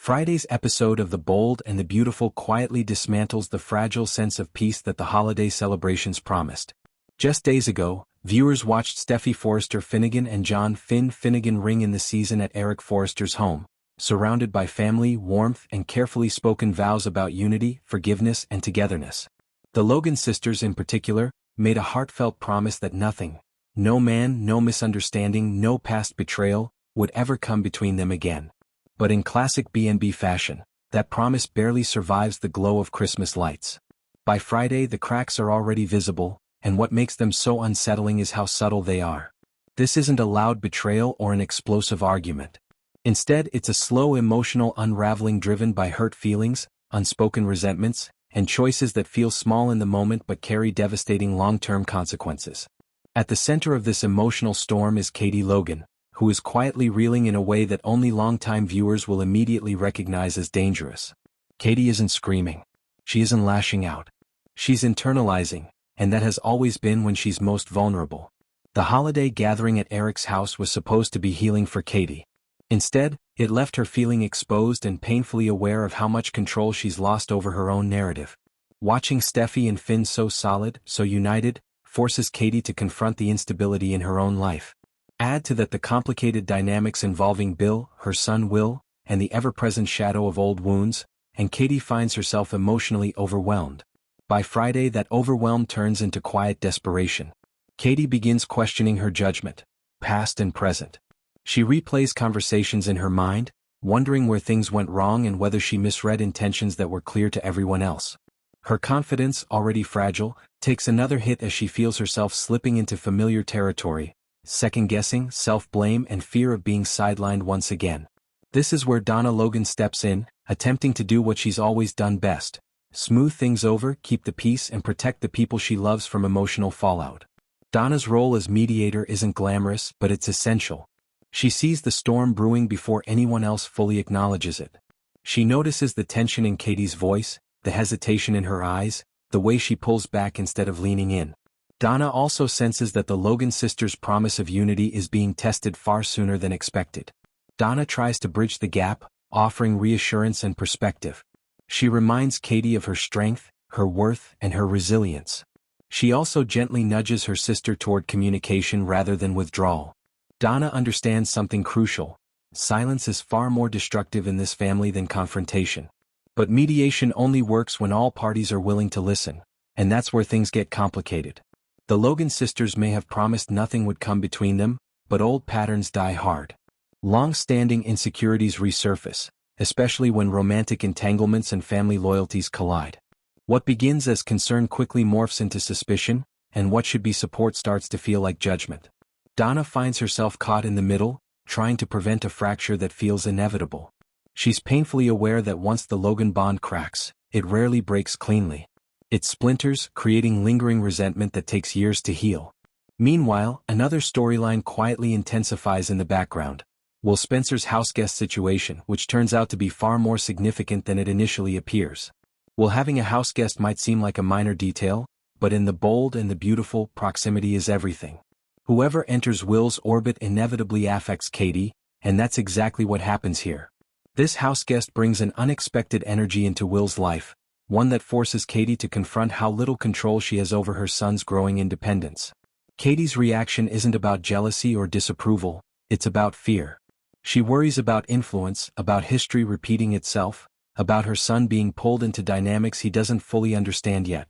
Friday's episode of The Bold and the Beautiful quietly dismantles the fragile sense of peace that the holiday celebrations promised. Just days ago, viewers watched Steffi Forrester Finnegan and John Finn Finnegan ring in the season at Eric Forrester's home, surrounded by family, warmth, and carefully spoken vows about unity, forgiveness, and togetherness. The Logan sisters in particular made a heartfelt promise that nothing, no man, no misunderstanding, no past betrayal, would ever come between them again. But in classic B&B fashion, that promise barely survives the glow of Christmas lights. By Friday the cracks are already visible, and what makes them so unsettling is how subtle they are. This isn't a loud betrayal or an explosive argument. Instead, it's a slow emotional unraveling driven by hurt feelings, unspoken resentments, and choices that feel small in the moment but carry devastating long-term consequences. At the center of this emotional storm is Katie Logan, who is quietly reeling in a way that only longtime viewers will immediately recognize as dangerous. Katie isn't screaming. She isn't lashing out. She's internalizing, and that has always been when she's most vulnerable. The holiday gathering at Eric's house was supposed to be healing for Katie. Instead, it left her feeling exposed and painfully aware of how much control she's lost over her own narrative. Watching Steffi and Finn so solid, so united, forces Katie to confront the instability in her own life. Add to that the complicated dynamics involving Bill, her son Will, and the ever-present shadow of old wounds, and Katie finds herself emotionally overwhelmed. By Friday that overwhelm turns into quiet desperation. Katie begins questioning her judgment, past and present. She replays conversations in her mind, wondering where things went wrong and whether she misread intentions that were clear to everyone else. Her confidence, already fragile, takes another hit as she feels herself slipping into familiar territory, second-guessing, self-blame, and fear of being sidelined once again. This is where Donna Logan steps in, attempting to do what she's always done best: smooth things over, keep the peace, and protect the people she loves from emotional fallout. Donna's role as mediator isn't glamorous, but it's essential. She sees the storm brewing before anyone else fully acknowledges it. She notices the tension in Katie's voice, the hesitation in her eyes, the way she pulls back instead of leaning in. Donna also senses that the Logan sisters' promise of unity is being tested far sooner than expected. Donna tries to bridge the gap, offering reassurance and perspective. She reminds Katie of her strength, her worth, and her resilience. She also gently nudges her sister toward communication rather than withdrawal. Donna understands something crucial: silence is far more destructive in this family than confrontation. But mediation only works when all parties are willing to listen, and that's where things get complicated. The Logan sisters may have promised nothing would come between them, but old patterns die hard. Long-standing insecurities resurface, especially when romantic entanglements and family loyalties collide. What begins as concern quickly morphs into suspicion, and what should be support starts to feel like judgment. Donna finds herself caught in the middle, trying to prevent a fracture that feels inevitable. She's painfully aware that once the Logan bond cracks, it rarely breaks cleanly. It splinters, creating lingering resentment that takes years to heal. Meanwhile, another storyline quietly intensifies in the background: Will Spencer's houseguest situation, which turns out to be far more significant than it initially appears. Will having a houseguest might seem like a minor detail, but in The Bold and the Beautiful, proximity is everything. Whoever enters Will's orbit inevitably affects Katie, and that's exactly what happens here. This houseguest brings an unexpected energy into Will's life, one that forces Katie to confront how little control she has over her son's growing independence. Katie's reaction isn't about jealousy or disapproval, it's about fear. She worries about influence, about history repeating itself, about her son being pulled into dynamics he doesn't fully understand yet.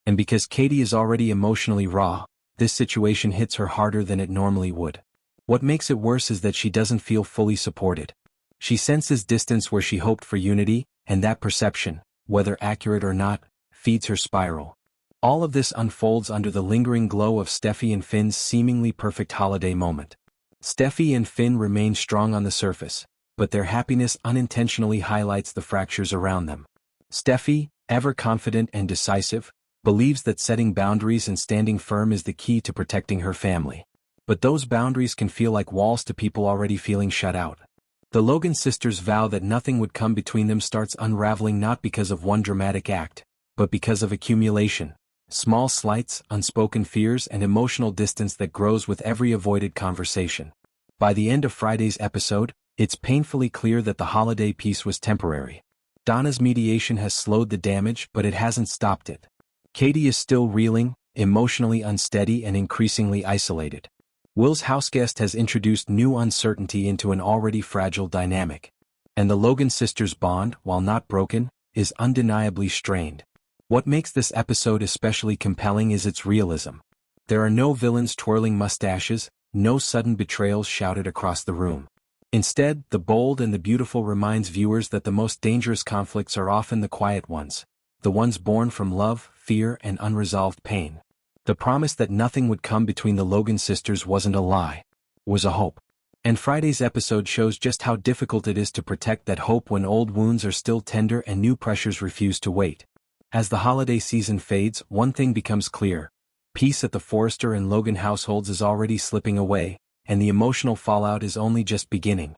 And because Katie is already emotionally raw, this situation hits her harder than it normally would. What makes it worse is that she doesn't feel fully supported. She senses distance where she hoped for unity, and that perception, whether accurate or not, feeds her spiral. All of this unfolds under the lingering glow of Steffi and Finn's seemingly perfect holiday moment. Steffi and Finn remain strong on the surface, but their happiness unintentionally highlights the fractures around them. Steffi, ever confident and decisive, believes that setting boundaries and standing firm is the key to protecting her family. But those boundaries can feel like walls to people already feeling shut out. The Logan sisters' vow that nothing would come between them starts unraveling not because of one dramatic act, but because of accumulation. Small slights, unspoken fears, and emotional distance that grows with every avoided conversation. By the end of Friday's episode, It's painfully clear that the holiday peace was temporary. Donna's mediation has slowed the damage, but it hasn't stopped it. Katie is still reeling, emotionally unsteady and increasingly isolated. Will's houseguest has introduced new uncertainty into an already fragile dynamic. And the Logan sisters' bond, while not broken, is undeniably strained. What makes this episode especially compelling is its realism. There are no villains twirling mustaches, no sudden betrayals shouted across the room. Instead, The Bold and the Beautiful reminds viewers that the most dangerous conflicts are often the quiet ones, the ones born from love, fear, and unresolved pain. The promise that nothing would come between the Logan sisters wasn't a lie, was a hope. And Friday's episode shows just how difficult it is to protect that hope when old wounds are still tender and new pressures refuse to wait. As the holiday season fades, one thing becomes clear. Peace at the Forrester and Logan households is already slipping away, and the emotional fallout is only just beginning.